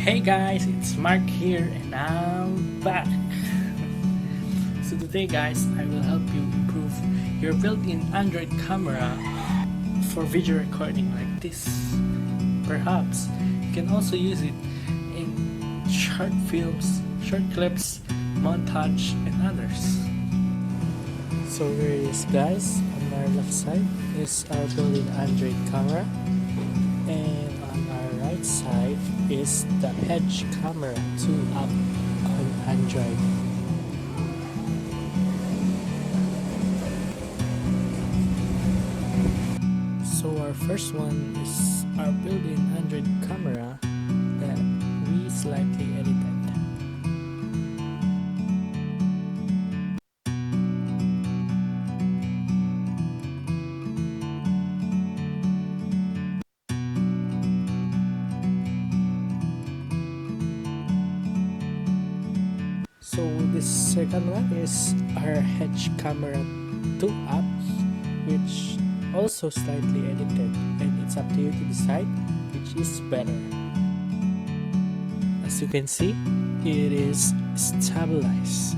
Hey guys, it's Mark here and I'm back. So today guys, I will help you improve your built-in Android camera for video recording like this. Perhaps you can also use it in short films, short clips, montage and others. So here it is guys, on our left side is our built-in Android camera, and on our right side is the Hedgecam 2 app on Android. So our first one is our built-in Android camera that we slightly edited. So this second one is our Hedgecam 2 app, which also slightly edited, and it's up to you to decide which is better. As you can see, it is stabilized.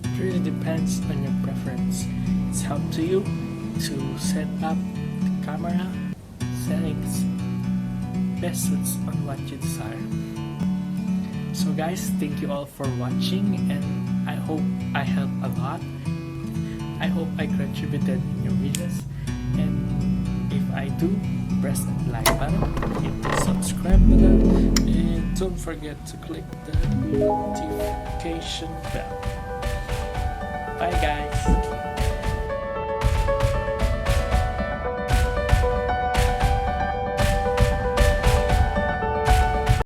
It really depends on your preference. It's up to you to set up the camera settings best suits on what you desire. So guys, thank you all for watching, and I hope I helped a lot. I hope I contributed in your videos, and if I do, press the like button, hit the subscribe button, and don't forget to click the notification bell. Bye guys.